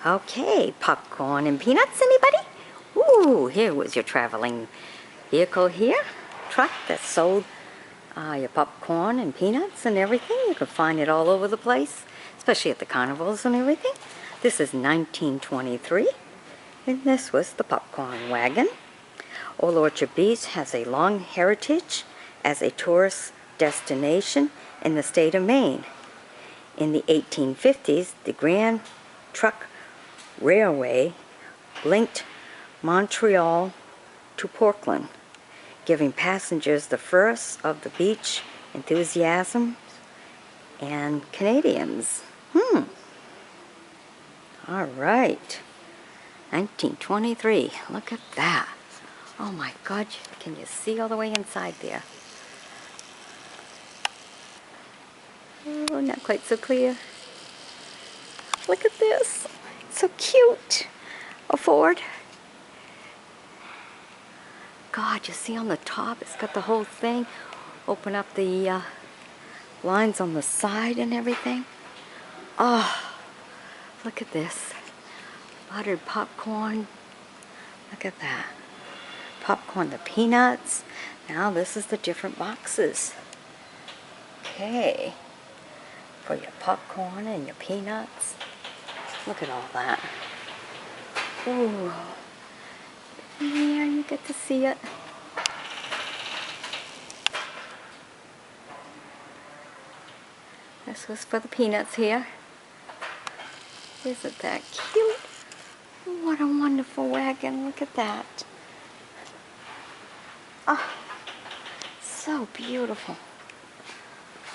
Okay, popcorn and peanuts, anybody? Ooh, here was your traveling vehicle here. Truck that sold your popcorn and peanuts and everything. You could find it all over the place, especially at the carnivals and everything. This is 1923, and this was the popcorn wagon. Old Orchard Beach has a long heritage as a tourist destination in the state of Maine. In the 1850s, the Grand Trunk Railway linked Montreal to Portland, giving passengers the first of the beach enthusiasms and Canadians. All right. 1923. Look at that. Oh my God, can you see all the way inside there? Oh, not quite so clear. Look at this. It's so cute. A Ford. God, you see on the top, it's got the whole thing. Open up the lines on the side and everything. Oh, look at this. Buttered popcorn. Look at that. Popcorn, the peanuts. Now this is the different boxes. Okay. For your popcorn and your peanuts. Look at all that. Ooh. Yeah, you get to see it. This was for the peanuts here. Isn't that cute? What a wonderful wagon. Look at that. Oh, so beautiful.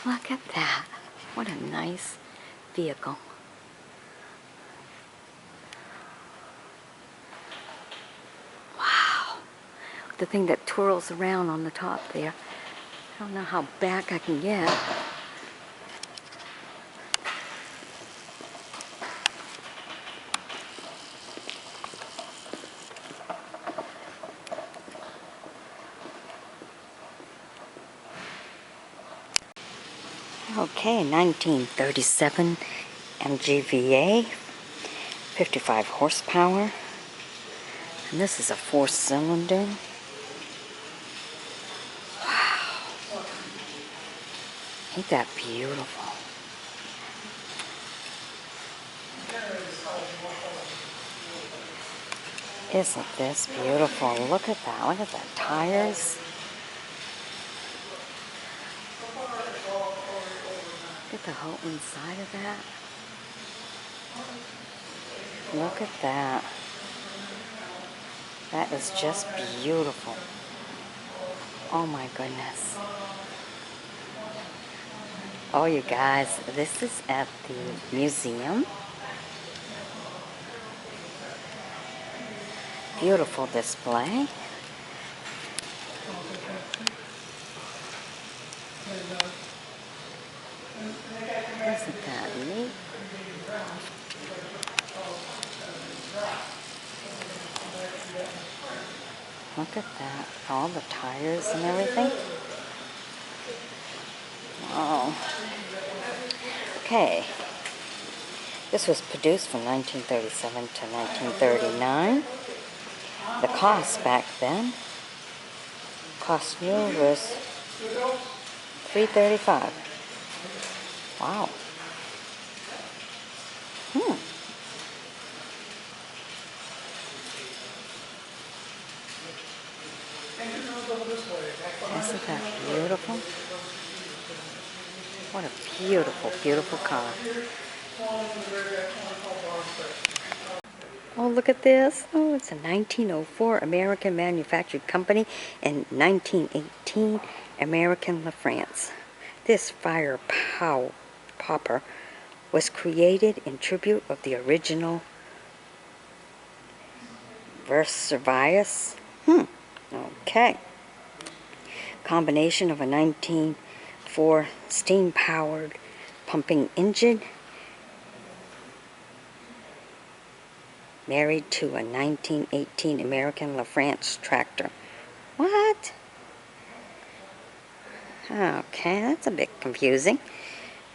Look at that. What a nice vehicle. Wow. The thing that twirls around on the top there. I don't know how back I can get. Okay, 1937 MGVA, 55 horsepower, and this is a 4-cylinder. Wow, ain't that beautiful? Isn't this beautiful? Look at that, look at that, tires. Look at the whole inside of that. Look at that. That is just beautiful. Oh my goodness. Oh, you guys, this is at the museum. Beautiful display. Isn't that neat? Look at that. All the tires and everything. Wow. Okay. This was produced from 1937 to 1939. The cost back then, cost new was $335. Wow. Isn't that beautiful? What a beautiful, beautiful car. Oh, look at this. Oh, it's a 1904 American manufactured company and 1918 American LaFrance. This fire popper was created in tribute of the original Vesuvius. Okay. Combination of a 1904 steam-powered pumping engine married to a 1918 American LaFrance tractor. What? Okay, that's a bit confusing.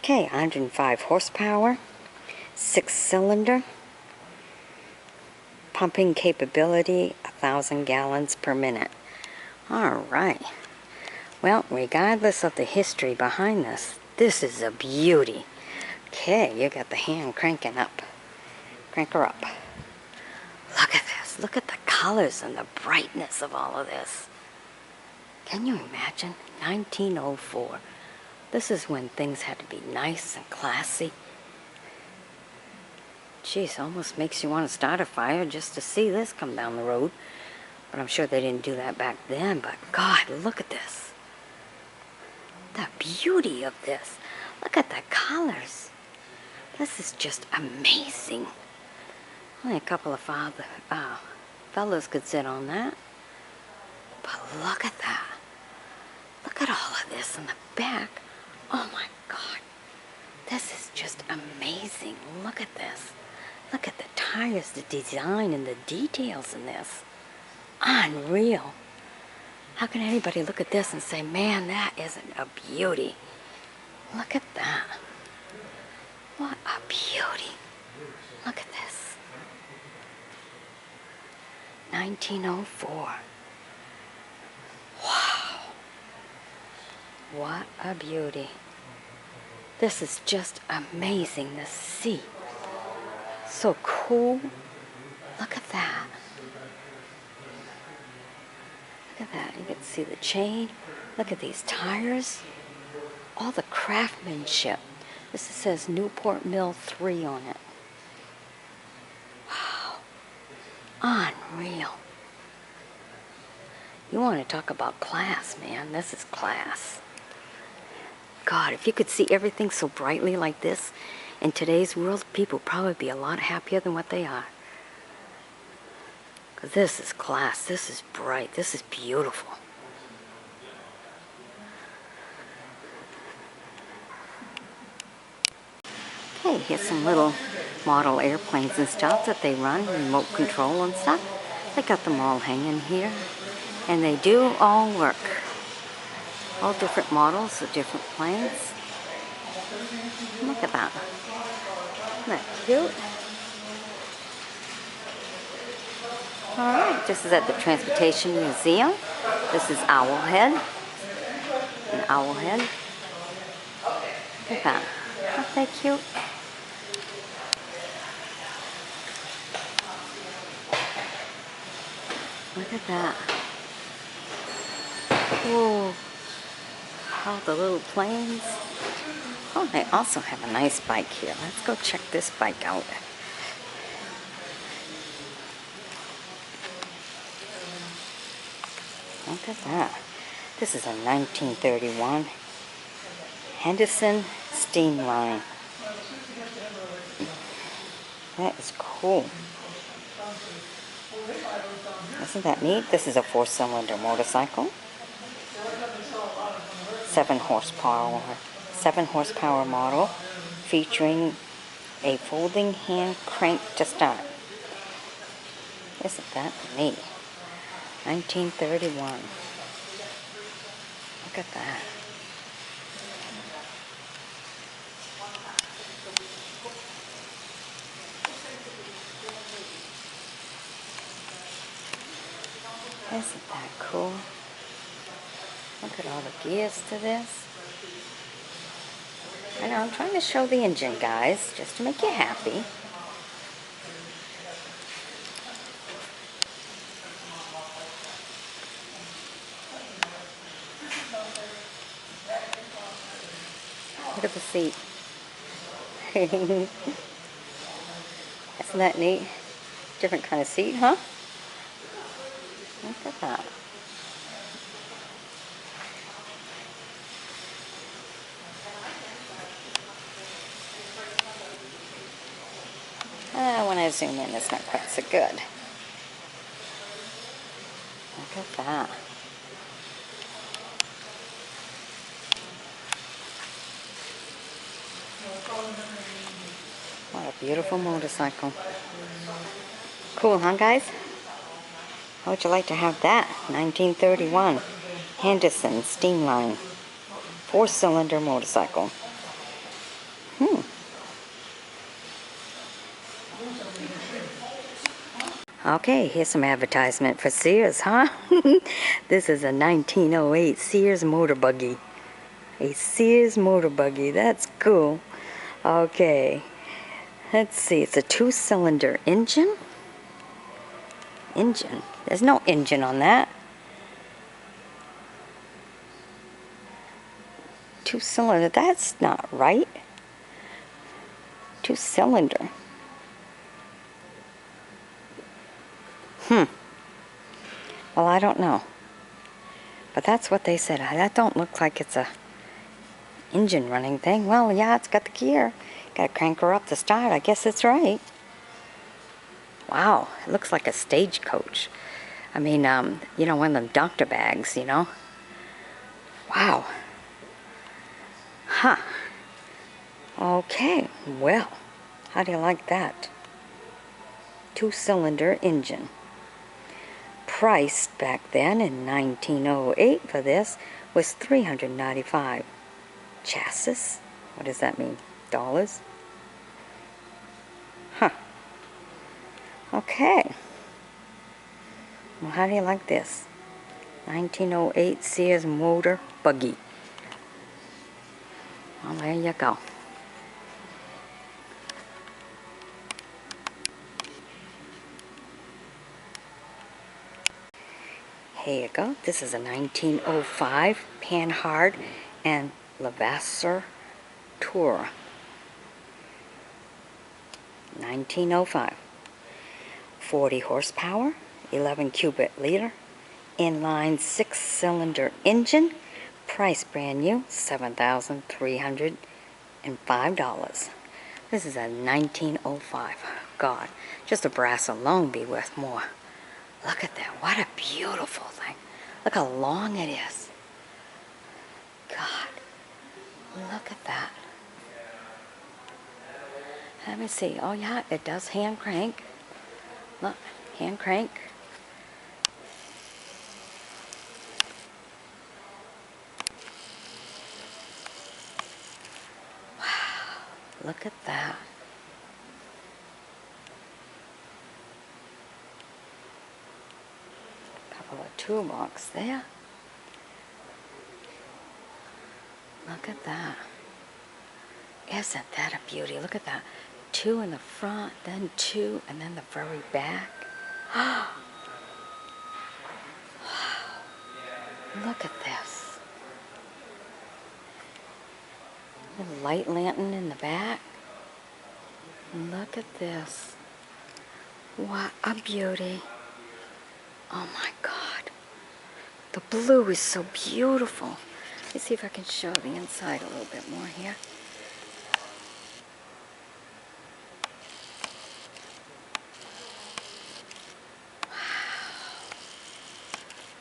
Okay, 105 horsepower, 6-cylinder, pumping capability, 1,000 gallons per minute. All right. Well, regardless of the history behind this, this is a beauty. Okay, you got the hand cranking up. Crank her up. Look at this. Look at the colors and the brightness of all of this. Can you imagine? 1904. This is when things had to be nice and classy. Jeez, almost makes you want to start a fire just to see this come down the road. But I'm sure they didn't do that back then. But God, look at this. The beauty of this. Look at the colors. This is just amazing. Only a couple of fellas could sit on that. But look at that. Look at all of this in the back. Oh my God. This is just amazing. Look at this. Look at the tires, the design, and the details in this. Unreal. How can anybody look at this and say, man, that isn't a beauty? Look at that. What a beauty. Look at this. 1904. Wow. What a beauty. This is just amazing to see. So cool. Look at that. Look at that. You can see the chain. Look at these tires. All the craftsmanship. This says Newport Mill 3 on it. Wow. Unreal. You want to talk about class, man. This is class. God, if you could see everything so brightly like this in today's world, people would probably be a lot happier than what they are. Because this is class. This is bright. This is beautiful. Okay, here's some little model airplanes and stuff that they run, remote control and stuff. They got them all hanging here. And they do all work. All different models of different planes. Look at that. Isn't that cute? Alright, this is at the Transportation Museum. This is Owlhead. An owlhead. Look at that. Aren't they cute? Look at that. Whoa. All the little planes. Oh, they also have a nice bike here. Let's go check this bike out. Look at that. This is a 1931 Henderson steam line. That is cool. Isn't that neat? This is a 4-cylinder motorcycle. 7 horsepower model featuring a folding hand crank to start. Isn't that neat? 1931. Look at that. Isn't that cool? Look at all the gears to this. I know, I'm trying to show the engine, guys, just to make you happy. Look at the seat. Isn't that neat? Different kind of seat, huh? Look at that. When I zoom in, it's not quite so good. Look at that. What a beautiful motorcycle. Cool, huh, guys? How would you like to have that? 1931 Henderson steam line. 4-cylinder motorcycle. Okay, here's some advertisement for Sears, huh? This is a 1908 Sears motor buggy. A Sears motor buggy, that's cool. Okay, let's see, it's a 2-cylinder engine. There's no engine on that. 2-cylinder, that's not right. 2-cylinder. Well, I don't know. But that's what they said. That don't look like it's a engine running thing. Well, yeah, it's got the gear. Gotta crank her up to start. I guess it's right. Wow, it looks like a stagecoach. I mean, you know, one of them doctor bags, you know. Wow. Huh. Okay, well, how do you like that? 2-cylinder engine. Priced back then in 1908 for this was $395. Chassis? What does that mean? Dollars? Huh. Okay. Well, how do you like this? 1908 Sears motor buggy. Well, there you go. Here you go. This is a 1905 Panhard and LaFrance Tour. 1905. 40 horsepower, 11 cubic liter, inline 6-cylinder engine. Price brand new, $7,305. This is a 1905. God, just the brass alone be worth more. Look at that. What a beautiful thing. Look how long it is. God, look at that. Let me see. Oh, yeah, it does hand crank. Look, hand crank. Wow, look at that. Couple of toolbox there. Look at that. Isn't that a beauty? Look at that. 2 in the front, then 2, and then the very back. Wow. Look at this. Little light lantern in the back. Look at this. What a beauty. Oh my God. The blue is so beautiful. Let's see if I can show the inside a little bit more here.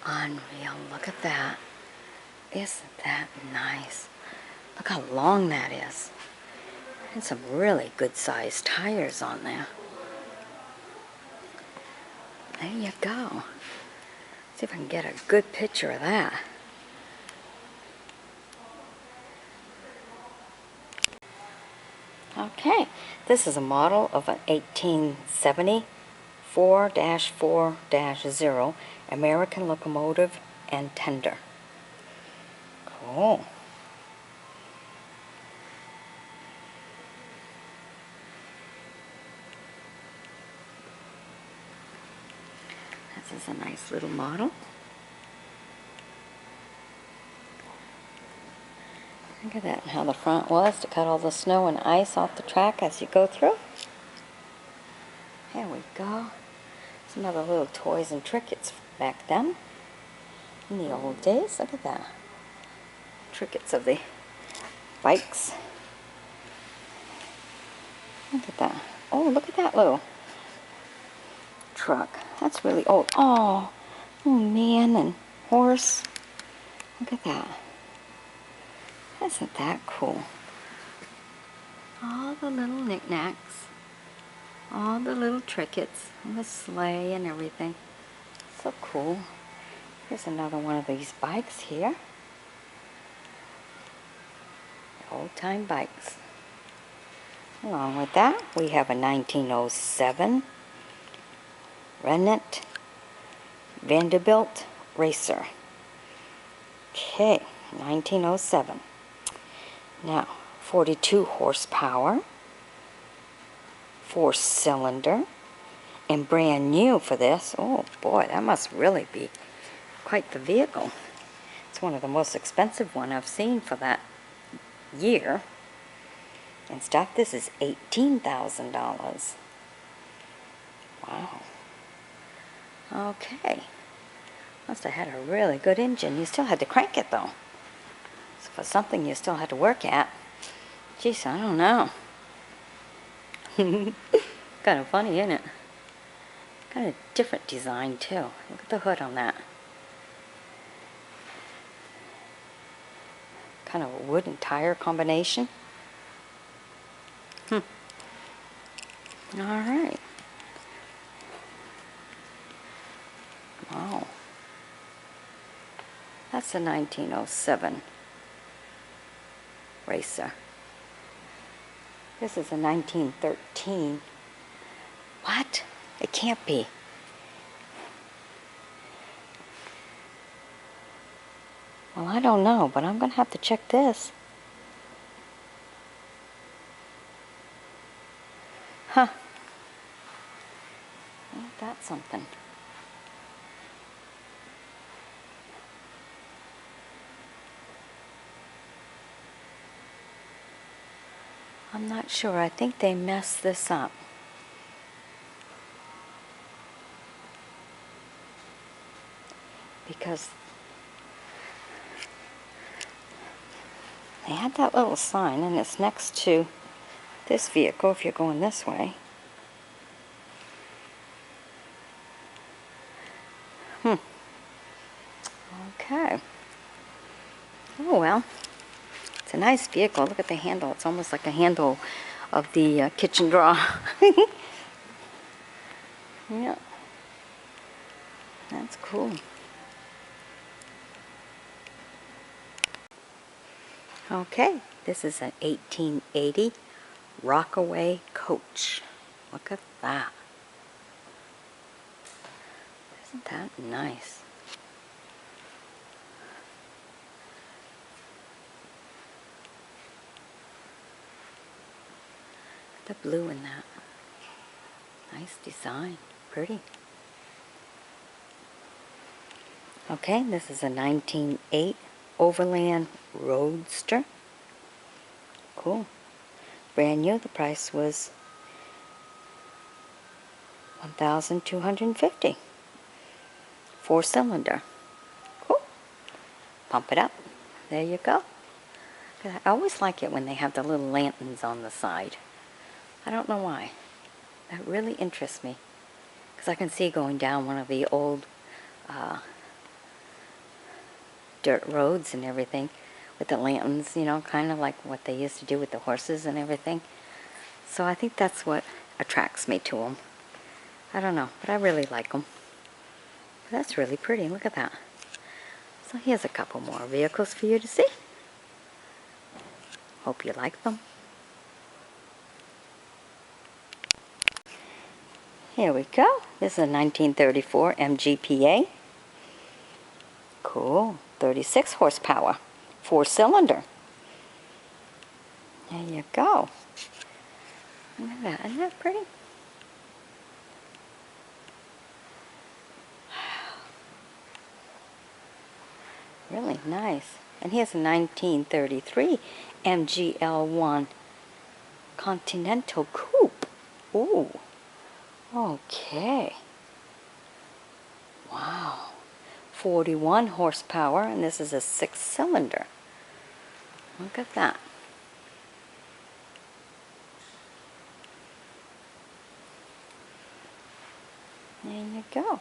Unreal. Look at that. Isn't that nice? Look how long that is. And some really good sized tires on there. There you go. See if I can get a good picture of that. Okay, this is a model of an 1870 4-4-0 American locomotive and tender. Cool. This is a nice little model. Look at that, how the front was to cut all the snow and ice off the track as you go through. There we go. Some other little toys and trinkets back then. In the old days, look at that. Trinkets of the bikes. Look at that. Oh, look at that little truck. That's really old. Oh, little man and horse. Look at that. Isn't that cool? All the little knickknacks. All the little trinkets. And the sleigh and everything. So cool. Here's another one of these bikes here. Old-time bikes. Along with that, we have a 1907 Rennet Vanderbilt Racer. Okay, 1907. Now, 42 horsepower, 4-cylinder, and brand new for this. Oh boy, that must really be quite the vehicle. It's one of the most expensive one I've seen for that year. And stock, this is $18,000. Wow. Okay. Must have had a really good engine. You still had to crank it though. So for something you still had to work at. Geez, I don't know. Kind of funny, isn't it? Kind of different design too. Look at the hood on that. Kind of a wood and tire combination. Alright. Wow. That's a 1907 Racer. This is a 1913. What? It can't be. Well, I don't know, but I'm going to have to check this. Huh. Ain't that something? I'm not sure. I think they messed this up. Because they had that little sign, and it's next to this vehicle if you're going this way. Okay. Oh well. It's a nice vehicle. Look at the handle. It's almost like a handle of the kitchen drawer. Yeah. That's cool. Okay. This is an 1880 Rockaway coach. Look at that. Isn't that nice? The blue in that. Nice design. Pretty. Okay, this is a 1908 Overland Roadster. Cool. Brand new. The price was $1,250. 4-cylinder. Cool. Pump it up. There you go. I always like it when they have the little lanterns on the side. I don't know why. That really interests me. Because I can see going down one of the old dirt roads and everything with the lanterns, you know, kind of like what they used to do with the horses and everything. So I think that's what attracts me to them. I don't know, but I really like them. But that's really pretty. Look at that. So here's a couple more vehicles for you to see. Hope you like them. Here we go. This is a 1934 MGPA. Cool. 36 horsepower. 4-cylinder. There you go. Look at that. Isn't that pretty? Really nice. And here's a 1933 MGL1 Continental Coupe. Ooh. Okay. Wow. 41 horsepower, and this is a 6-cylinder. Look at that. There you go.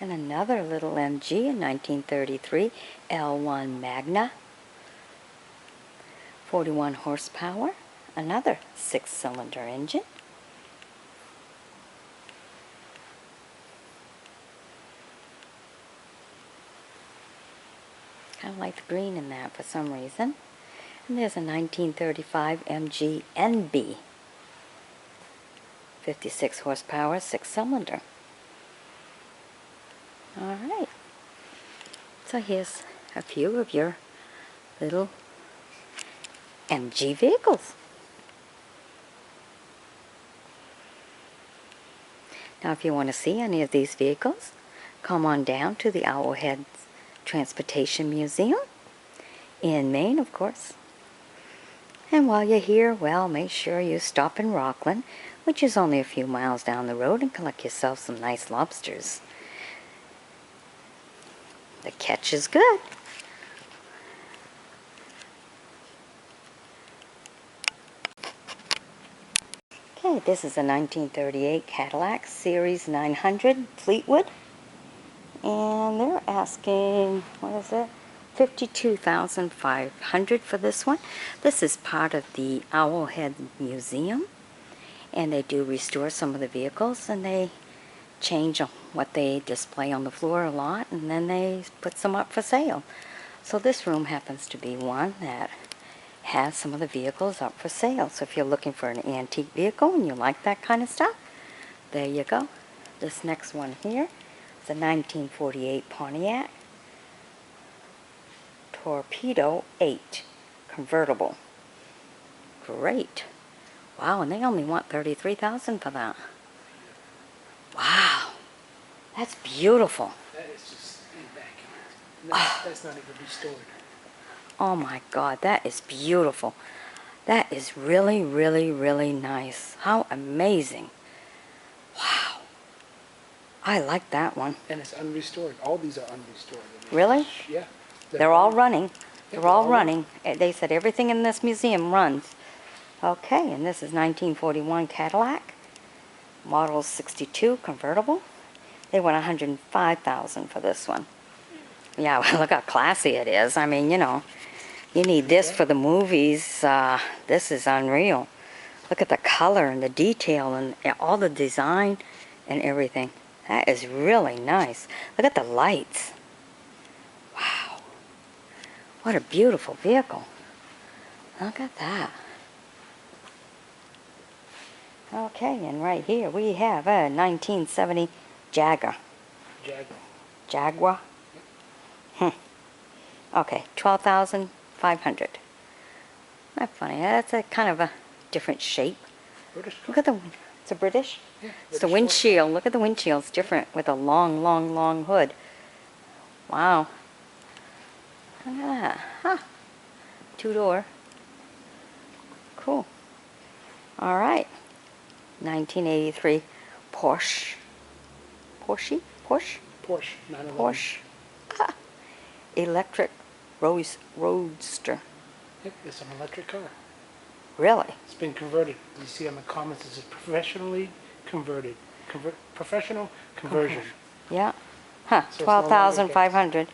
And another little MG in 1933, L1 Magna. 41 horsepower, another 6-cylinder engine. Kind of like the green in that for some reason. And there's a 1935 MG NB. 56 horsepower, 6-cylinder. Alright. So here's a few of your little MG vehicles. Now if you want to see any of these vehicles, come on down to the Owlhead Transportation Museum in Maine, of course. And while you're here, well, make sure you stop in Rockland, which is only a few miles down the road, and collect yourself some nice lobsters. The catch is good. Okay, this is a 1938 Cadillac Series 900 Fleetwood. And they're asking, what is it? $52,500 for this one. This is part of the Owlhead Museum. And they do restore some of the vehicles, and they change what they display on the floor a lot, and then they put some up for sale. So this room happens to be one that has some of the vehicles up for sale. So if you're looking for an antique vehicle and you like that kind of stuff, there you go. This next one here is a 1948 Pontiac Torpedo 8 convertible. Great. Wow, and they only want $33,000 for that. Wow. That's beautiful. That is just immaculate. That's not even restored. Oh my God, that is beautiful. That is really, really, really nice. How amazing. Wow. I like that one. And it's unrestored. All these are unrestored. Really? Yeah. They're all running. Yeah, They're all running. They said everything in this museum runs. Okay, and this is 1941 Cadillac. Model 62 convertible. They want $105,000 for this one. Yeah, well, look how classy it is. I mean, you know, you need this for the movies. This is unreal. Look at the color and the detail and all the design and everything. That is really nice. Look at the lights. Wow. What a beautiful vehicle. Look at that. Okay, and right here we have a 1970 Jaguar. Jaguar? Okay, $12,500. Not funny. That's a kind of a different shape. British. Look at the. It's a British. Yeah, It's the windshield. Look at the windshield. It's different with a long, long, long hood. Wow. Look at that. Huh. 2-door. Cool. All right. 1983 Porsche. Porsche? Porsche 911. Porsche. Ah. Electric Roadster. Yep, it's an electric car. Really? It's been converted. You see on the comments, it's professionally converted. Professional conversion. Yeah. Huh. So 12,500.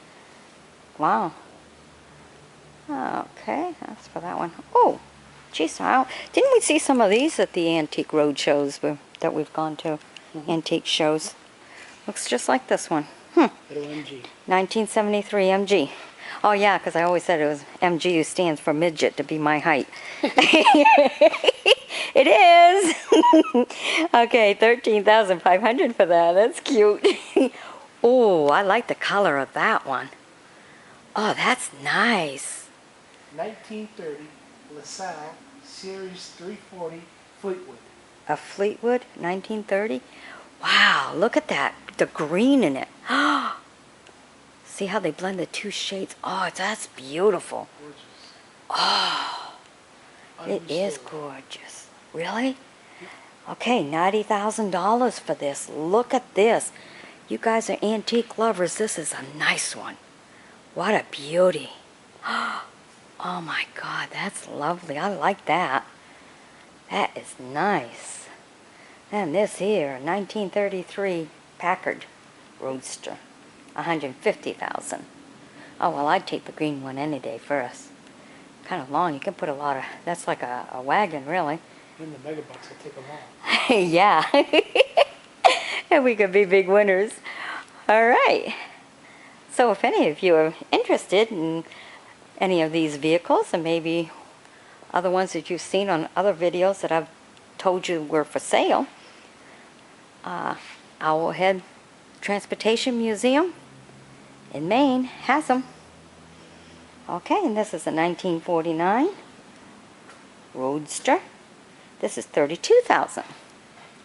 Wow. Okay, that's for that one. Oh, geez, didn't we see some of these at the antique road shows that we've gone to? Antique shows. Looks just like this one. Little MG. 1973 MG. Oh yeah, because I always said it was MG stands for midget to be my height. It is. Okay, $13,500 for that. That's cute. Oh, I like the color of that one. Oh, that's nice. 1930 LaSalle Series 340 Fleetwood. A Fleetwood, 1930. Wow, look at that. The green in it. See how they blend the two shades? Oh, that's beautiful. Gorgeous. Oh, it is gorgeous. Really? Okay, $90,000 for this. Look at this. You guys are antique lovers. This is a nice one. What a beauty. Oh my God, that's lovely. I like that. That is nice. And this here, 1933 Packard Roadster, $150,000. Oh well, I'd take the green one any day first. Kind of long. You can put a lot of. That's like a wagon, really. In the megabucks, I'll take them all. Yeah. And we could be big winners. All right. So if any of you are interested in any of these vehicles, and maybe other ones that you've seen on other videos that I've told you were for sale, Owlhead Transportation Museum in Maine has them. Okay, and this is a 1949 Roadster. This is $32,000.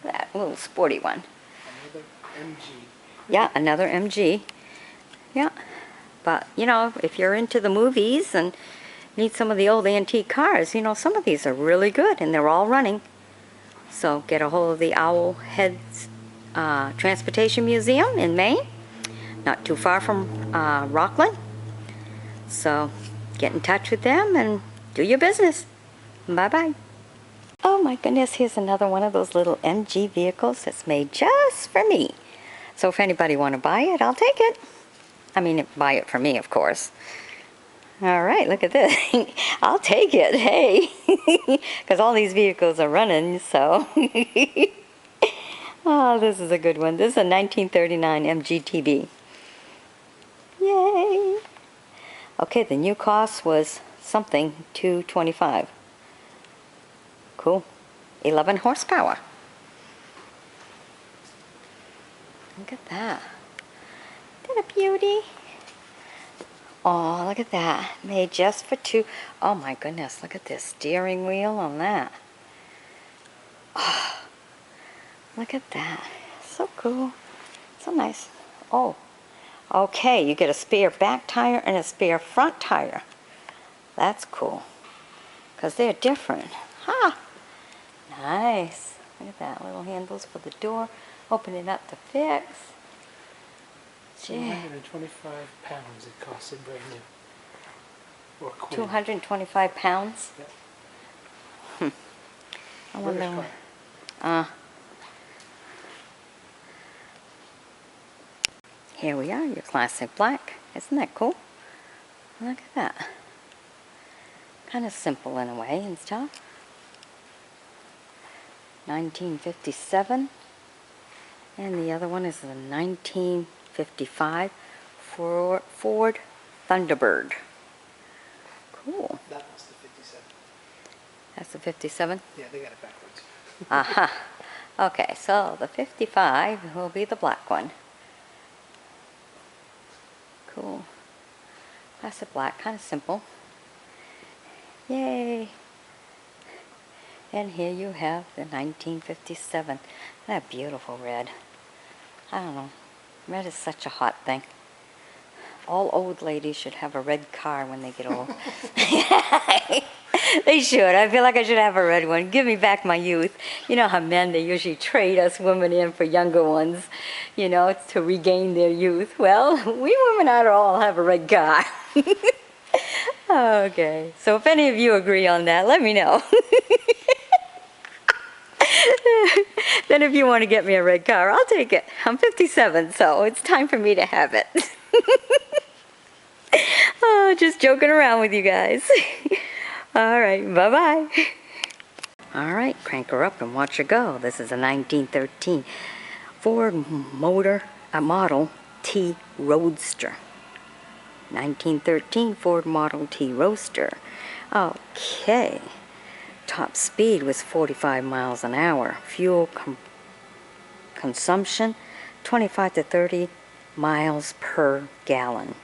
That little sporty one. Another MG. Yeah, another MG. Yeah, but you know, if you're into the movies and need some of the old antique cars, you know, some of these are really good and they're all running. So get a hold of the Owlhead Transportation Museum in Maine, not too far from Rockland. So get in touch with them and do your business. Bye-bye. Oh my goodness, here's another one of those little MG vehicles that's made just for me. So if anybody want to buy it, I'll take it. I mean, buy it for me, of course. All right, look at this. I'll take it, hey. Because all these vehicles are running, so. Oh, this is a good one. This is a 1939 MGTB. Yay. Okay, the new cost was something, $225. Cool. 11 horsepower. Look at that. Isn't that a beauty? Oh, look at that. Made just for two. Oh my goodness, look at this steering wheel on that. Oh, look at that. So cool. So nice. Oh, okay, you get a spare back tire and a spare front tire. That's cool. Because they're different. Huh. Nice. Look at that. Little handles for the door. Open it up to fix. 225 pounds it costs it brand new. Or queen. 225 pounds? Yep. I wonder. Here we are, your classic black. Isn't that cool? Look at that. Kind of simple in a way and stuff. 1957. And the other one is a 1955 Ford Thunderbird. Cool. That was the 57. That's the 57? Yeah, they got it backwards. Aha. Okay, so the 55 will be the black one. Cool. Classic black, kind of simple. Yay. And here you have the 1957. That beautiful red. I don't know. Red is such a hot thing. All old ladies should have a red car when they get old. They should. I feel like I should have a red one. Give me back my youth. You know how men, they usually trade us women in for younger ones, you know, to regain their youth. Well, we women ought to all have a red car. Okay. So if any of you agree on that, let me know. Then if you want to get me a red car, I'll take it. I'm 57, so it's time for me to have it. Oh, just joking around with you guys. All right, bye-bye. All right, crank her up and watch her go. This is a 1913 Ford Model T Roadster. 1913 Ford Model T Roadster. Okay. Top speed was 45 miles an hour. Fuel consumption, 25 to 30 miles per gallon.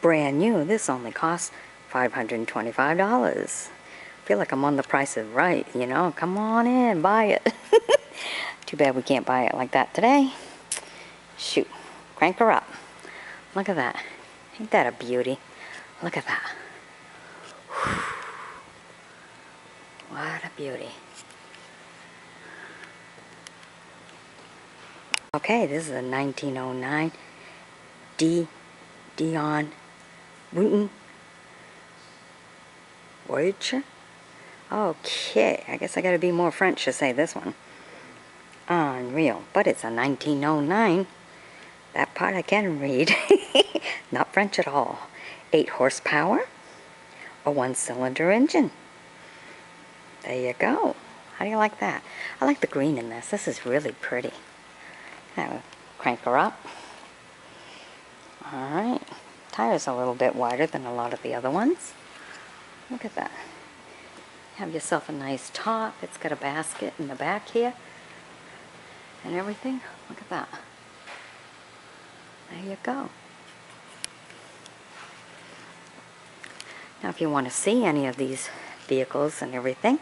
Brand new. This only costs $525. Feel like I'm on The Price is Right, you know. Come on in, buy it. Too bad we can't buy it like that today. Shoot. Crank her up. Look at that. Ain't that a beauty? Look at that. What a beauty. Okay, this is a 1909 Dion Wooten Voyager. Okay, I guess I gotta be more French to say this one. Unreal, but it's a 1909. That part I can read. Not French at all. 8 horsepower, a 1-cylinder engine. There you go. How do you like that? I like the green in this. This is really pretty. Now, crank her up. Alright. Tire's a little bit wider than a lot of the other ones. Look at that. Have yourself a nice top. It's got a basket in the back here. and everything. Look at that. There you go. Now if you want to see any of these vehicles and everything,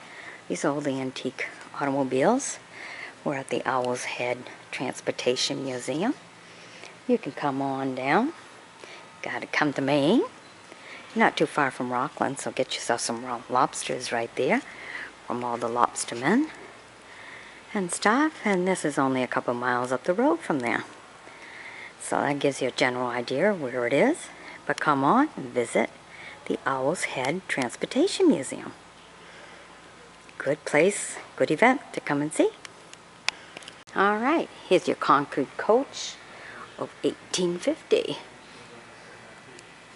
these old antique automobiles, we're at the Owl's Head Transportation Museum. You can come on down. Gotta come to Maine. You're not too far from Rockland, so get yourself some raw lobsters right there from all the lobstermen and stuff. And this is only a couple miles up the road from there. So that gives you a general idea of where it is. But come on and visit the Owl's Head Transportation Museum. Good place, good event to come and see. All right, here's your Concord coach of 1850.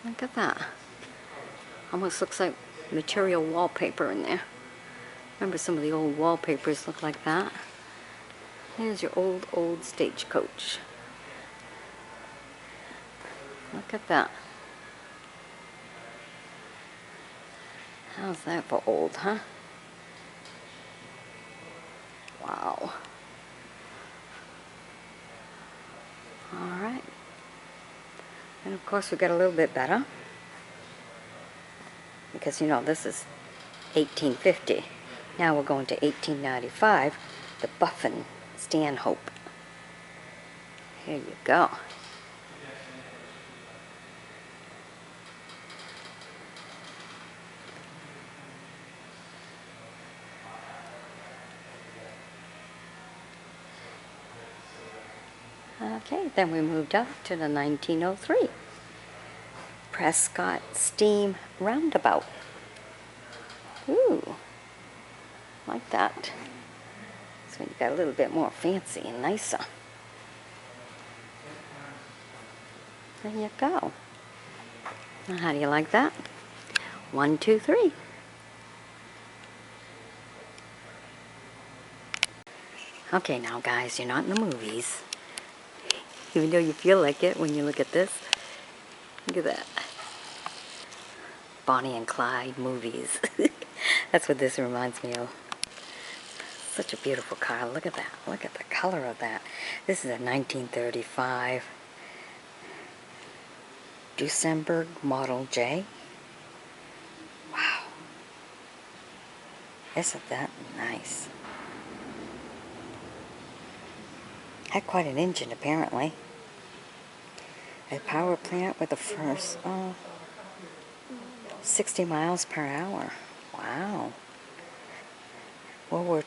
Look at that. Almost looks like material wallpaper in there. Remember some of the old wallpapers look like that? Here's your old stagecoach. Look at that. How's that for old, huh? Wow. Alright. And of course we got a little bit better. Because you know this is 1850. Now we're going to 1895. The Buffin Stanhope. Here you go. Okay, then we moved up to the 1903 Prescott Steam Roundabout. Ooh, like that. So you got a little bit more fancy and nicer. There you go. Now how do you like that? 1, 2, 3. Okay, now guys, you're not in the movies. Even though you feel like it when you look at this. Look at that. Bonnie and Clyde movies. That's what this reminds me of. Such a beautiful car. Look at that. Look at the color of that. This is a 1935 Duesenberg Model J. Wow. Isn't that nice? Had quite an engine apparently. A power plant with the first 60 miles per hour. Wow. World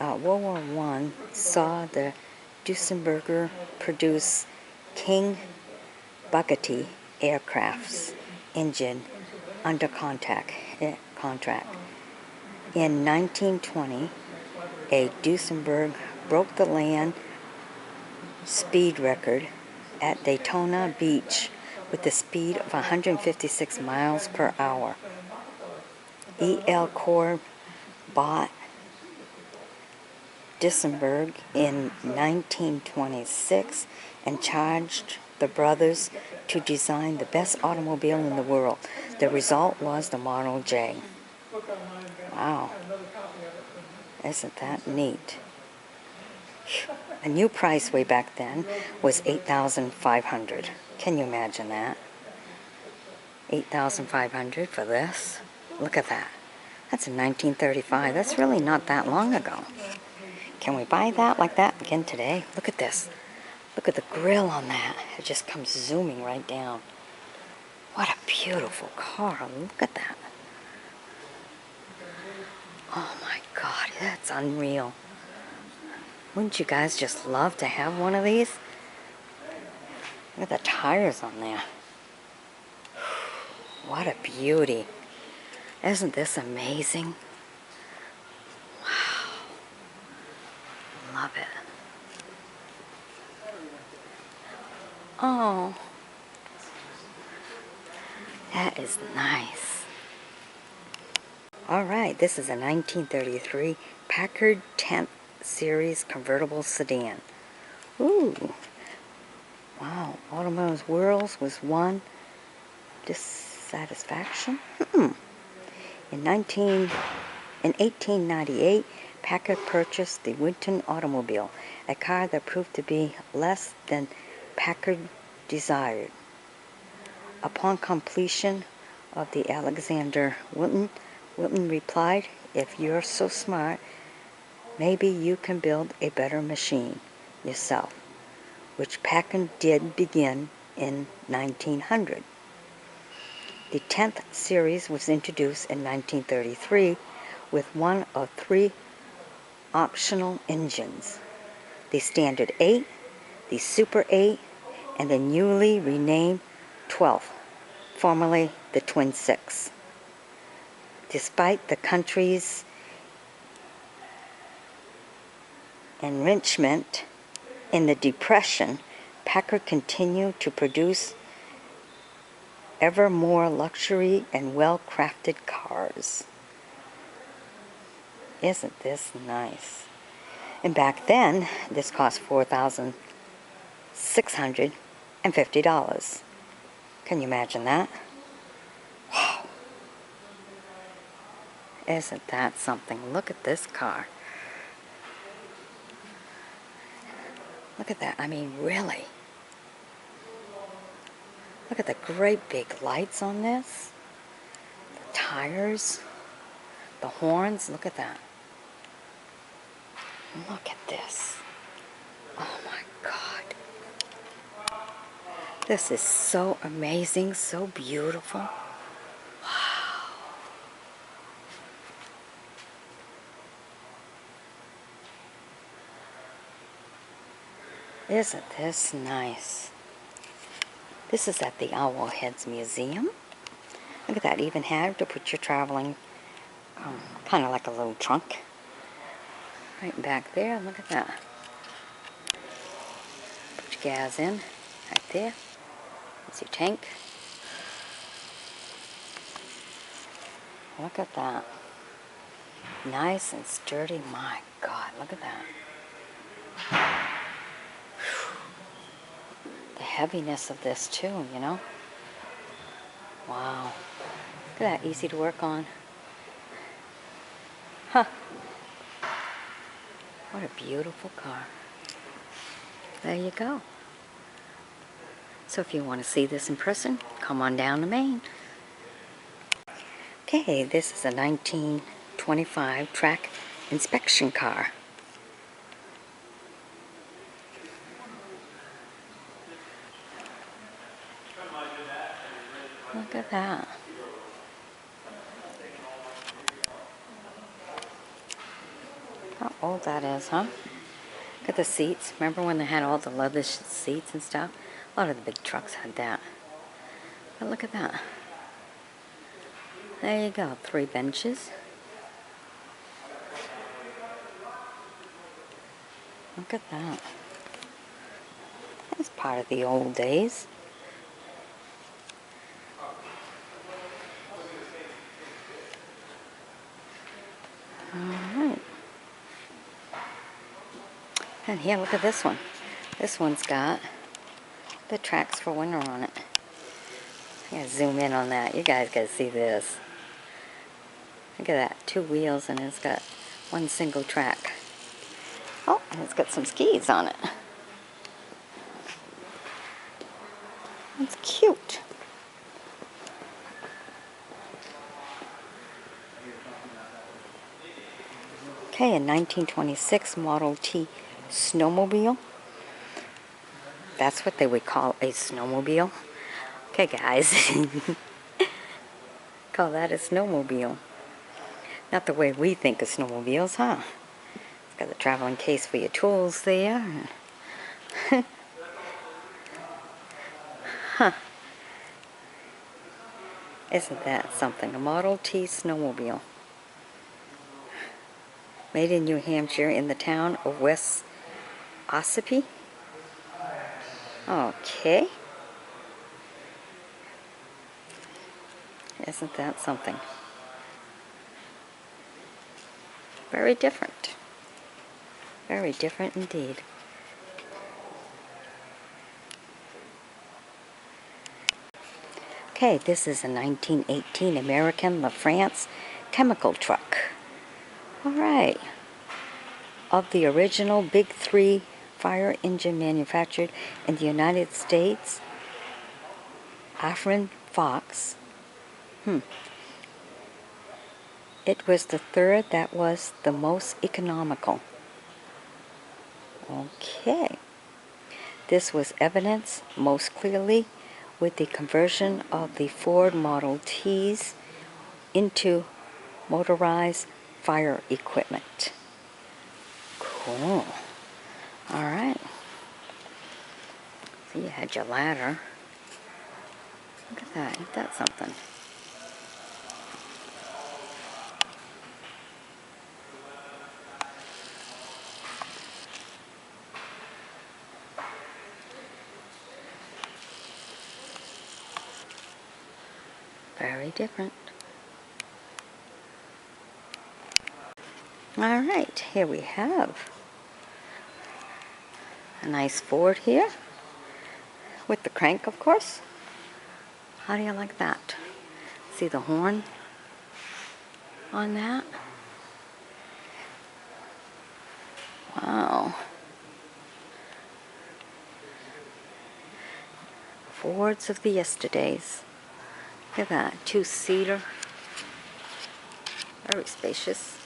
War I saw the Duesenberger produce King Buggy aircraft's engine under contract. In 1920, a Duesenberg broke the land speed record at Daytona Beach with the speed of 156 miles per hour. E.L. Korb bought Duesenberg in 1926 and charged the brothers to design the best automobile in the world. The result was the Model J. Wow. Isn't that neat? A new price way back then was $8,500. Can you imagine that? $8,500 for this? Look at that. That's in 1935. That's really not that long ago. Can we buy that like that again today? Look at this. Look at the grill on that. It just comes zooming right down. What a beautiful car. Look at that. Oh my God, that's unreal. Wouldn't you guys just love to have one of these? Look at the tires on there. What a beauty. Isn't this amazing? Wow. Love it. Oh. That is nice. Alright, this is a 1933 Packard 10th Series convertible sedan. Ooh. Wow. Automotive Worlds was one. Dissatisfaction. In 1898, Packard purchased the Winton automobile, a car that proved to be less than Packard desired. Upon completion of the Alexander Wilton replied, "If you're so smart, maybe you can build a better machine yourself," which Packard did begin in 1900. The 10th series was introduced in 1933 with one of 3 optional engines: the Standard 8, the Super 8, and the newly renamed 12th, formerly the Twin 6. Despite the country's enrichment in the Depression, Packard continued to produce ever more luxury and well-crafted cars. Isn't this nice? And back then, this cost $4,650. Can you imagine that? Wow. Isn't that something? Look at this car. Look at that. I mean, really. Look at the great big lights on this. The tires. The horns. Look at that. Look at this. Oh my God. This is so amazing, so beautiful. Wow. Isn't this nice? This is at the Owlheads Museum. Look at that, even had to put your traveling, kind of like a little trunk. Right back there, look at that. Put your gas in, right there. That's your tank. Look at that. Nice and sturdy. My God, look at that. The heaviness of this too, you know. Wow. Look at that, easy to work on. Huh. What a beautiful car. There you go. So if you want to see this in person, come on down to Maine. Okay, this is a 1925 track inspection car. Look at that. How old that is, huh? Look at the seats. Remember when they had all the leather seats and stuff? A lot of the big trucks had that. But look at that. There you go, 3 benches. Look at that. That's part of the old days. Alright. And here, look at this one. This one's got the tracks for winter on it. I gotta zoom in on that. You guys gotta see this. Look at that. 2 wheels and it's got 1 single track. Oh, and it's got some skis on it. That's cute. Okay, a 1926 Model T snowmobile. That's what they would call a snowmobile. Okay, guys. Call that a snowmobile. Not the way we think of snowmobiles, huh? It's got the traveling case for your tools there. Huh. Isn't that something? A Model T snowmobile. Made in New Hampshire in the town of West Ossipee. Okay. Isn't that something? Very different. Very different indeed. Okay, this is a 1918 American LaFrance chemical truck. Alright. of the original Big Three fire engine manufactured in the United States, Afrin Fox. It was the third that was the most economical. Okay. This was evidenced most clearly with the conversion of the Ford Model Ts into motorized fire equipment. Cool. Alright. So you had your ladder. Look at that. Ain't that something? Very different. Alright, here we have a nice Ford here with the crank, of course. How do you like that? See the horn on that? Wow. Fords of the yesterdays. Look at that, two-seater. Very spacious.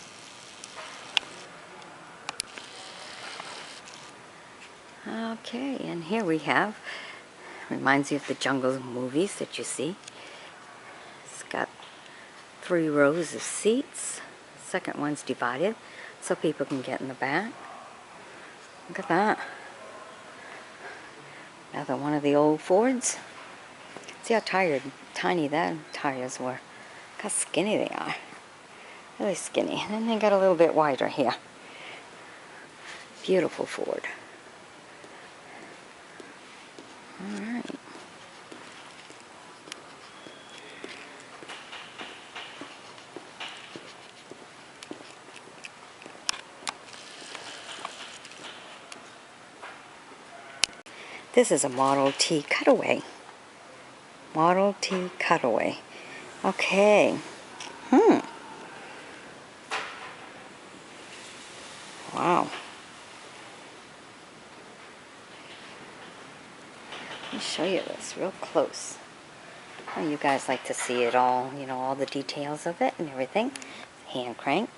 Okay, and here we have, reminds you of the jungle movies that you see. It's got 3 rows of seats. Second one's divided so people can get in the back. Look at that. Another one of the old Fords. See how tiny that tires were. Look how skinny they are. Really skinny. And then they got a little bit wider here. Beautiful Ford. Alright. This is a Model T Cutaway. Model T Cutaway. Okay. Wow. Let me show you this real close. Oh, you guys like to see it all, you know, all the details of it and everything. Hand crank.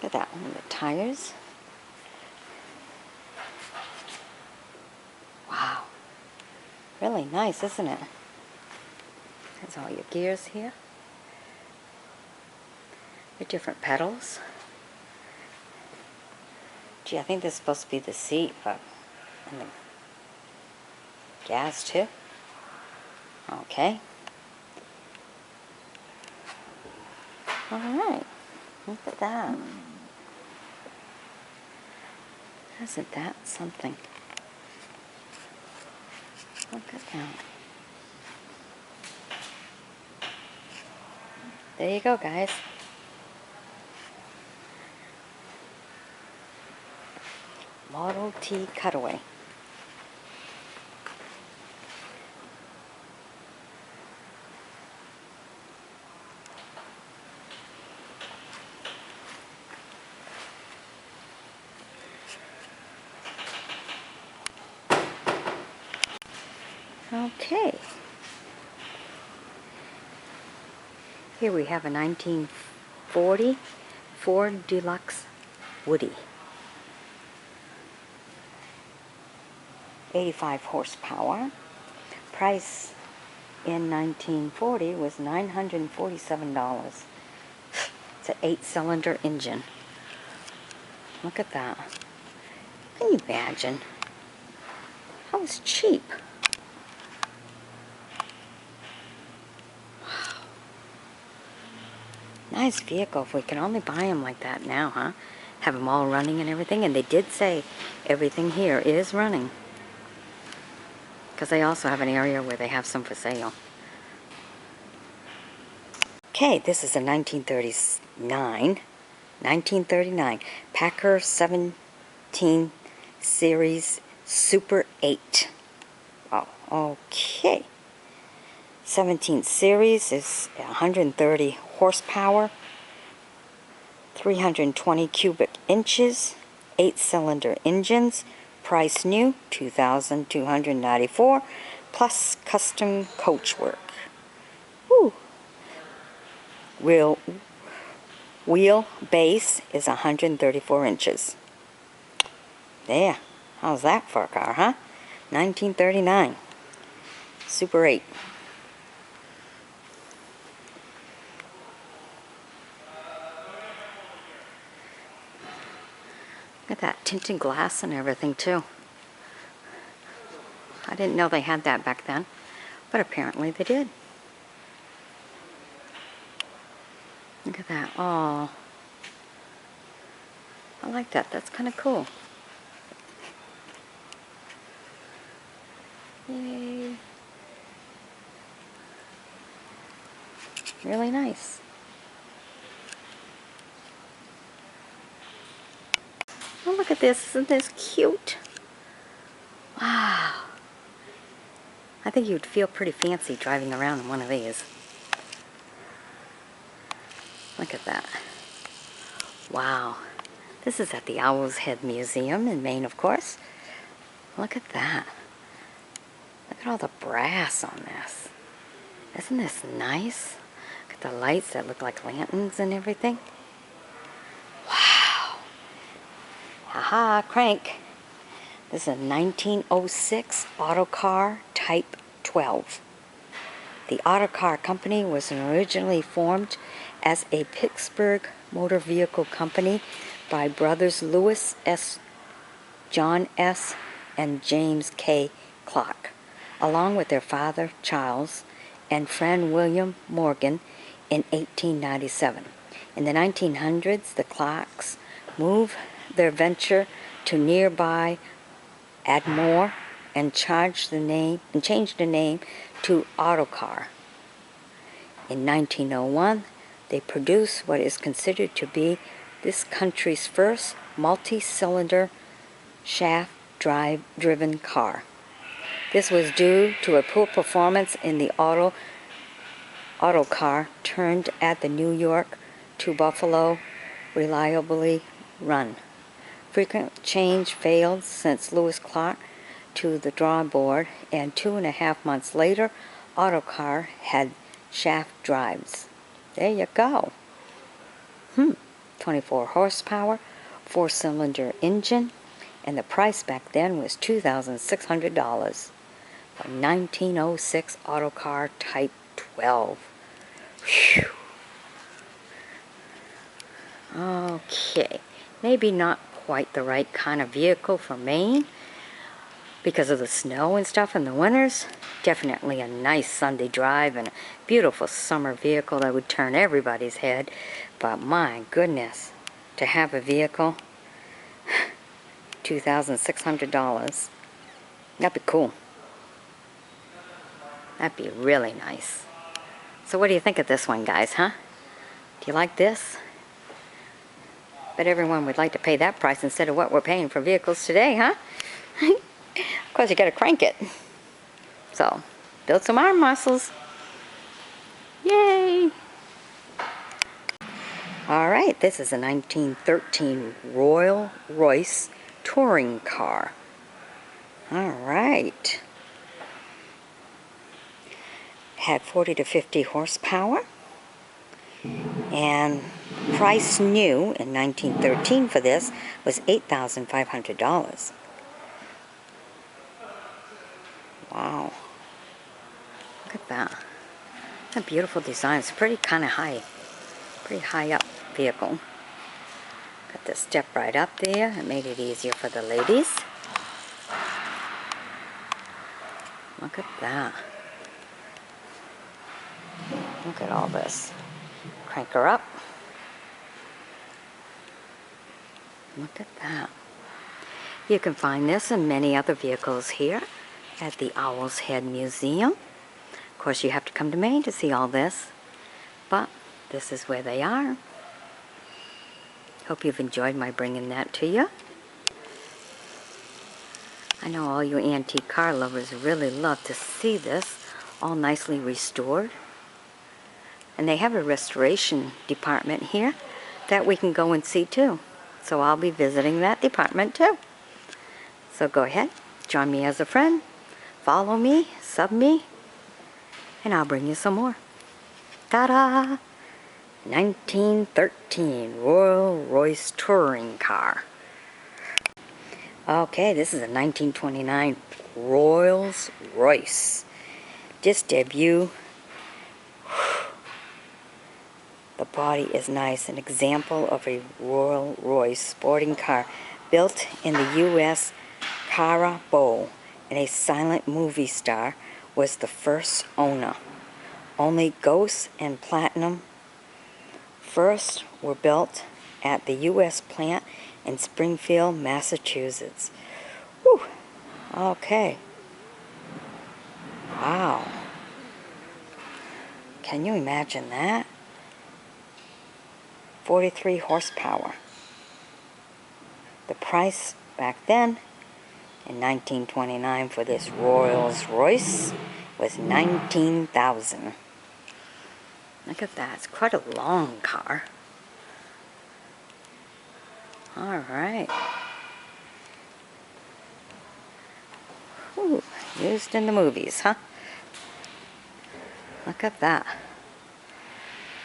Look at that one, the tires. Wow. Really nice, isn't it? There's all your gears here. Your different pedals. Gee, I think this is supposed to be the seat, but and the gas too. Okay. Alright. Look at that. Isn't that something? Look at that. There you go, guys. Model T Cutaway. Okay. Here we have a 1940 Ford Deluxe Woody. 85 horsepower. Price in 1940 was $947. It's an 8-cylinder engine. Look at that. Can you imagine? That was cheap. Wow. Nice vehicle. If we can only buy them like that now, huh? Have them all running and everything. And they did say everything here is running. Because they also have an area where they have some for sale. Okay, this is a 1939 Packard 17 Series Super 8. Oh, okay. 17 Series is 130 horsepower. 320 cubic inches, 8-cylinder engines, price new, $2,294, plus custom coach work. Woo. Wheel base is 134 inches. There, how's that for a car, huh? 1939. Super 8. Look at that tinted glass and everything too. I didn't know they had that back then, but apparently they did. Look at that. Oh, I like that. That's kind of cool. Yay. Really nice. Oh, look at this. Isn't this cute? Wow. I think you'd feel pretty fancy driving around in one of these. Look at that. Wow. This is at the Owl's Head Museum in Maine, of course. Look at that. Look at all the brass on this. Isn't this nice? Look at the lights that look like lanterns and everything. Wow. Haha, crank. This is a 1906 Autocar Type 12. The Autocar Company was originally formed as a Pittsburgh motor vehicle company by brothers Louis S., John S., and James K. Clark, along with their father Charles and friend William Morgan in 1897. In the 1900s, the Clarks moved their venture to nearby Ardmore and changed the name to Autocar. In 1901, they produced what is considered to be this country's first multi-cylinder shaft drive-driven car. This was due to a poor performance in the Autocar turned at the New York to Buffalo reliably run. Frequent change failed since Louis Clark to the drawing board, and 2.5 months later, Autocar had shaft drives. There you go. 24 horsepower, 4-cylinder engine, and the price back then was $2,600 for 1906 Autocar Type 12. Whew. Okay, maybe not quite the right kind of vehicle for Maine because of the snow and stuff in the winters. Definitely a nice Sunday drive and a beautiful summer vehicle that would turn everybody's head. But my goodness, to have a vehicle, $2,600, that'd be cool. That'd be really nice. So what do you think of this one, guys, huh? Do you like this? Bet everyone would like to pay that price instead of what we're paying for vehicles today, huh? Of course, you gotta crank it. So, build some arm muscles. Yay! Alright, this is a 1913 Royce touring car. Alright. Had 40 to 50 horsepower. And price new in 1913 for this was $8,500. Wow. Look at that. A beautiful design. It's pretty high up vehicle. Got the step right up there. It made it easier for the ladies. Look at that. Look at all this. Crank her up. Look at that. You can find this and many other vehicles here at the Owl's Head Museum. Of course, you have to come to Maine to see all this, but this is where they are. Hope you've enjoyed my bringing that to you. I know all you antique car lovers really love to see this all nicely restored. And they have a restoration department here that we can go and see too. So I'll be visiting that department too. So go ahead, join me as a friend, follow me, sub me, and I'll bring you some more. Ta-da! 1913 Royce touring car. Okay, this is a 1929 Royce. Just debut. The body is nice, an example of a Royce sporting car built in the U.S. Cara Bow, and a silent movie star was the first owner. Only Ghost and Platinum first were built at the U.S. plant in Springfield, Massachusetts. Whew. Okay. Wow. Can you imagine that? 43 horsepower. The price back then, in 1929, for this Royce was $19,000. Look at that. It's quite a long car. All right. Ooh, used in the movies, huh? Look at that.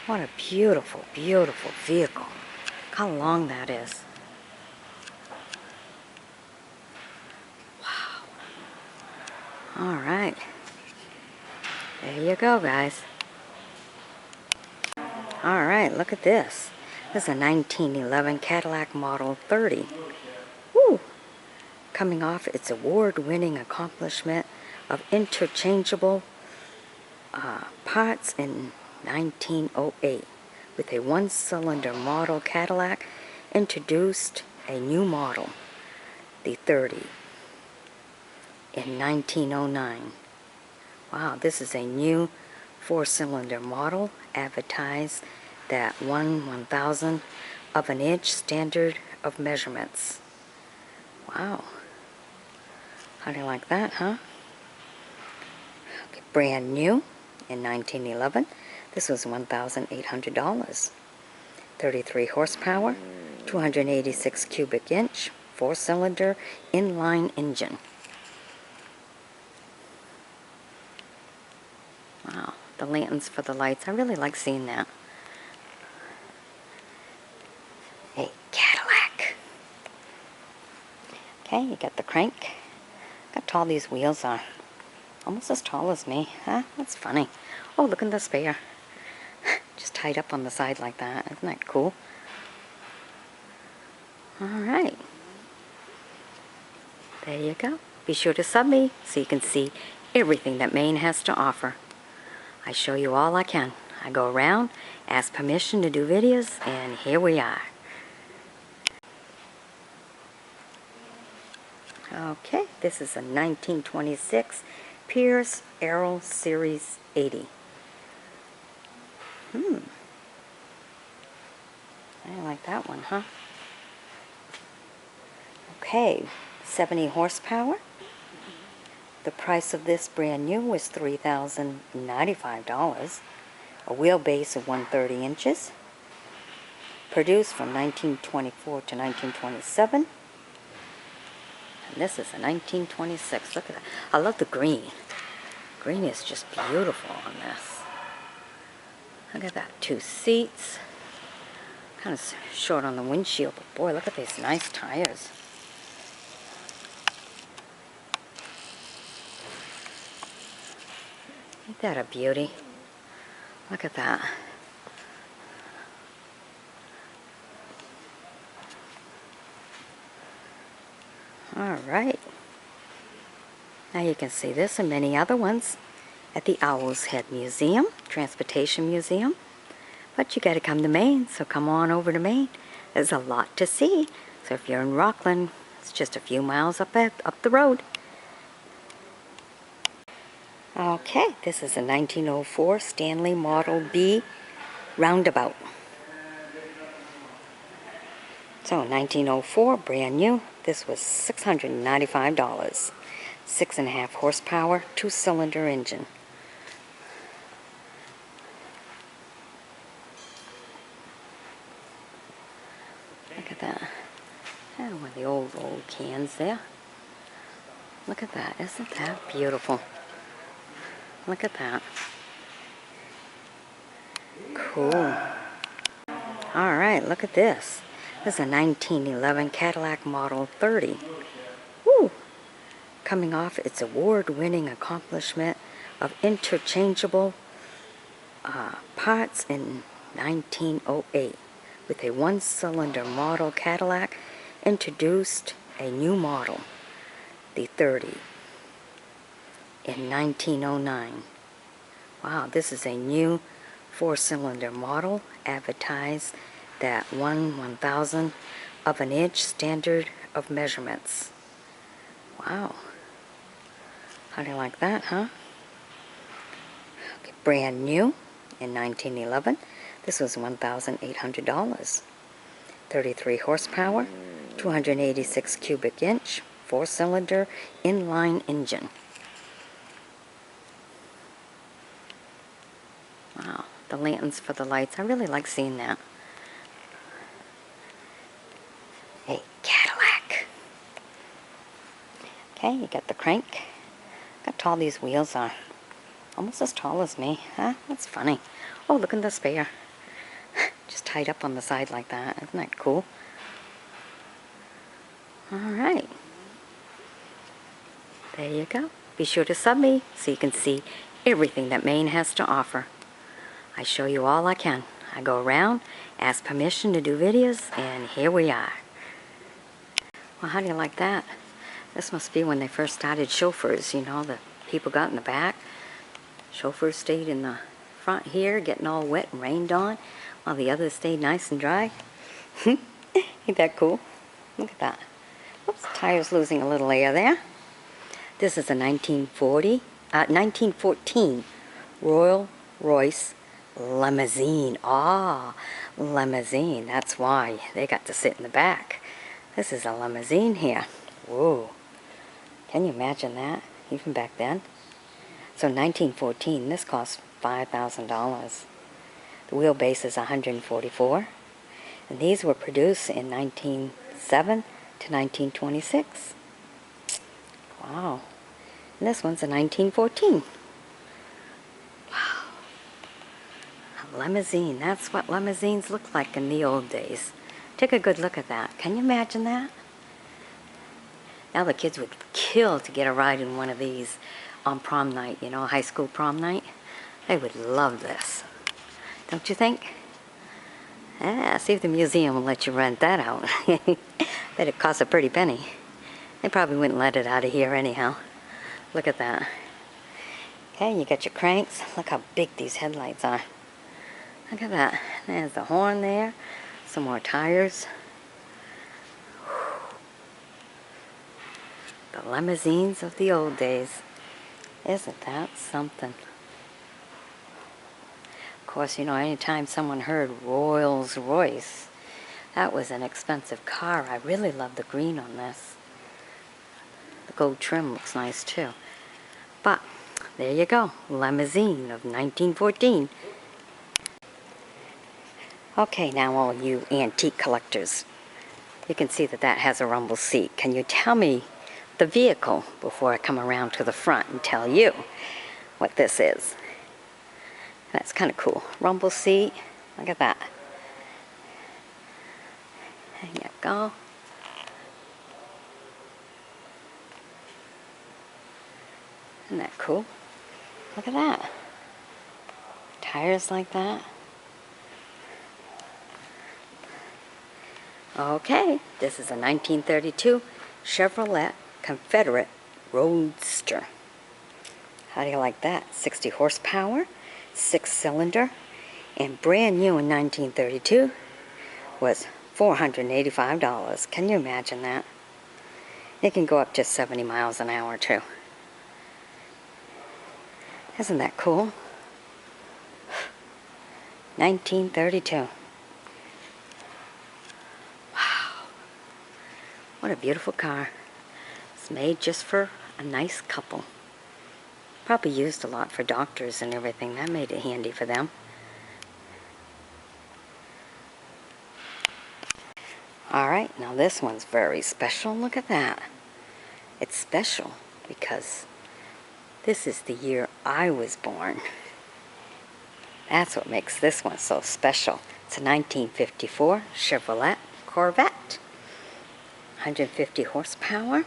What a beautiful, beautiful vehicle. Look how long that is. Wow. All right. There you go, guys. All right, look at this. This is a 1911 Cadillac Model 30. Woo! Coming off its award-winning accomplishment of interchangeable parts in 1908, with a one-cylinder model, Cadillac introduced a new model, the 30, in 1909. Wow, this is a new four-cylinder model, advertised that 1/1000 of an inch standard of measurements. Wow. How do you like that, huh? Okay, brand new in 1911. This was $1,800. 33 horsepower, 286 cubic inch, four-cylinder inline engine. Wow, the lanterns for the lights. I really like seeing that. A Cadillac. Okay, you got the crank. Look how tall these wheels are. Almost as tall as me, huh? That's funny. Oh, look at the spare. Just tied up on the side like that. Isn't that cool? Alright. There you go. Be sure to sub me so you can see everything that Maine has to offer. I show you all I can. I go around, ask permission to do videos, and here we are. Okay, this is a 1926 Pierce Arrow Series 80. I like that one, huh? Okay, 70 horsepower. The price of this brand new was $3,095. A wheelbase of 130 inches. Produced from 1924 to 1927. And this is a 1926. Look at that. I love the green. Green is just beautiful on this. Look at that. 2 seats. Kind of short on the windshield, but boy, look at these nice tires. Ain't that a beauty? Look at that. Alright. Now you can see this and many other ones at the Owl's Head Museum, Transportation Museum. But you got to come to Maine, so come on over to Maine. There's a lot to see. So if you're in Rockland, it's just a few miles up the road. Okay, this is a 1904 Stanley Model B roundabout. So 1904, brand new. This was $695. 6.5 horsepower, 2-cylinder engine. cans there. Look at that. Isn't that beautiful? Look at that. Cool. Alright, look at this. This is a 1911 Cadillac Model 30. Woo! Coming off its award-winning accomplishment of interchangeable parts in 1908. With a one-cylinder model, Cadillac introduced a new model, the 30, in 1909. Wow, this is a new four-cylinder model, advertised that 1/1000 of an inch standard of measurements. Wow. How do you like that, huh? Okay, brand new in 1911. This was $1,800. 33 horsepower, 286 cubic inch, four-cylinder inline engine. Wow, the lanterns for the lights. I really like seeing that. A Cadillac. Okay, you got the crank. Look how tall these wheels are. Almost as tall as me. Huh? That's funny. Oh, look at the spare. Just tied up on the side like that. Isn't that cool? Alright. There you go. Be sure to sub me so you can see everything that Maine has to offer. I show you all I can. I go around, ask permission to do videos, and here we are. Well, how do you like that? This must be when they first started chauffeurs, you know, the people got in the back. Chauffeurs stayed in the front here, getting all wet and rained on, while the others stayed nice and dry. Ain't that cool? Look at that. Oops, tire's losing a little air there. This is a 1914 Royce Limousine. Ah, Limousine. That's why they got to sit in the back. This is a limousine here. Whoa. Can you imagine that? Even back then? So 1914, this cost $5,000. The wheelbase is 144. And these were produced in 1907 to 1926. Wow. And this one's a 1914. Wow. A limousine. That's what limousines looked like in the old days. Take a good look at that. Can you imagine that? Now the kids would kill to get a ride in one of these on prom night, you know, high school prom night. They would love this. Don't you think? Yeah, see if the museum will let you rent that out. Bet it costs a pretty penny. They probably wouldn't let it out of here anyhow. Look at that. Okay, you got your cranks. Look how big these headlights are. Look at that. There's the horn there. Some more tires. The limousines of the old days. Isn't that something? Of course, you know, anytime someone heard Royce, that was an expensive car. I really love the green on this. The gold trim looks nice too. But there you go, limousine of 1914. Okay, now all you antique collectors, you can see that that has a rumble seat. Can you tell me the vehicle before I come around to the front and tell you what this is? That's kind of cool. Rumble seat. Look at that. There you go. Isn't that cool? Look at that. Tires like that. Okay, this is a 1932 Chevrolet Confederate Roadster. How do you like that? 60 horsepower, 6-cylinder, and brand new in 1932 was $485. Can you imagine that? It can go up to 70 miles an hour too. Isn't that cool? 1932. Wow. What a beautiful car. It's made just for a nice couple. Probably used a lot for doctors and everything. That made it handy for them. Alright, now this one's very special. Look at that. It's special because this is the year I was born. That's what makes this one so special. It's a 1954 Chevrolet Corvette. 150 horsepower.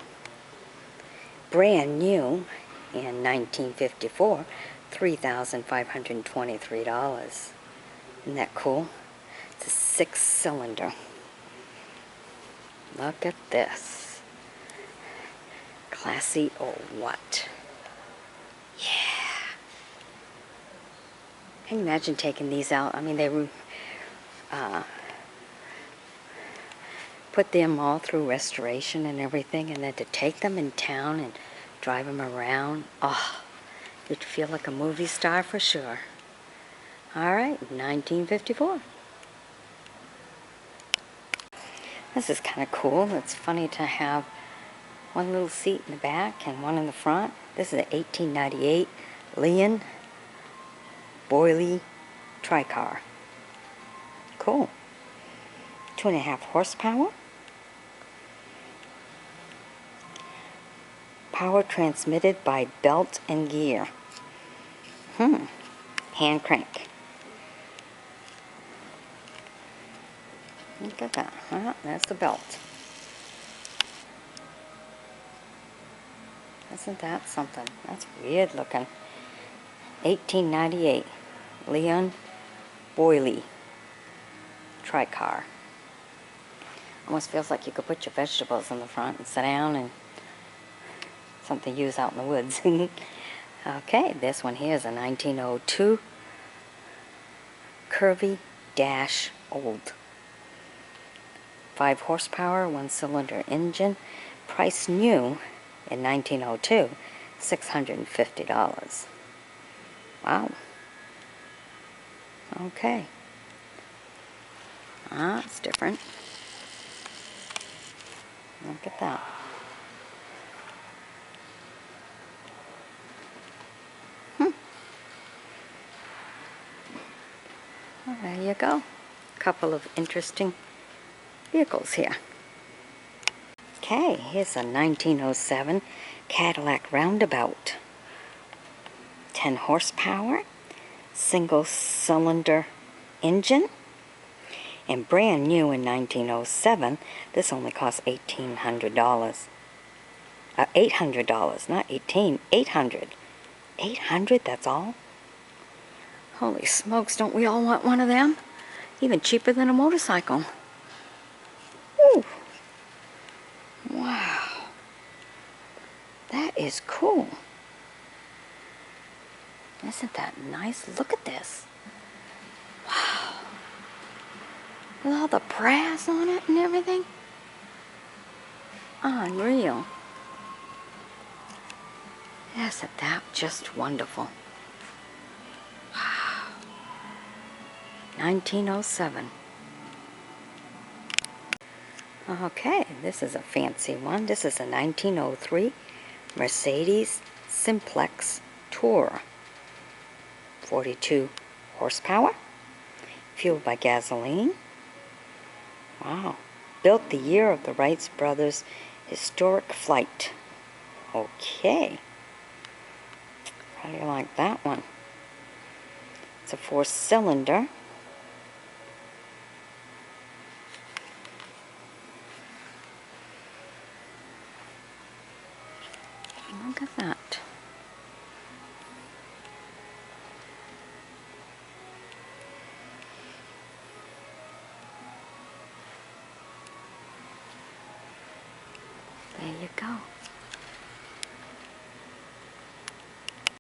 Brand new in 1954. $3,523. Isn't that cool? It's a 6-cylinder. Look at this. Classy or what? Yeah. Can you imagine taking these out? I mean, they put them all through restoration and everything, and then to take them in town and drive them around. Oh, you'd feel like a movie star for sure. Alright, 1954. This is kind of cool. It's funny to have one little seat in the back and one in the front. This is an 1898 Leon Boyle Tricar. Cool. 2.5 horsepower. Power transmitted by belt and gear. Hand crank. Look at that. That's the belt. Isn't that something? That's weird looking. 1898 Leon Boyle Tricar. Almost feels like you could put your vegetables in the front and sit down and something to use out in the woods. Okay, this one here is a 1902 Curvy Dash Old. 5 horsepower, 1-cylinder engine. Price new in 1902, $650. Wow. Okay. It's different. Look at that. Well, there you go. Couple of interesting vehicles here. Okay, here's a 1907 Cadillac Roundabout. 10 horsepower, single-cylinder engine, and brand new in 1907. This only cost $1,800. $800, not 18. 800. 800, that's all? Holy smokes, don't we all want one of them? Even cheaper than a motorcycle. Woo. Wow. That is cool. Isn't that nice? Look at this. Wow. With all the brass on it and everything. Unreal. Isn't that just wonderful? Wow. 1907. Okay, this is a fancy one. This is a 1903 Mercedes Simplex Tour. 42 horsepower. Fueled by gasoline. Wow. Built the year of the Wright brothers' historic flight. Okay. How do you like that one? It's a 4-cylinder. Look at that. There you go.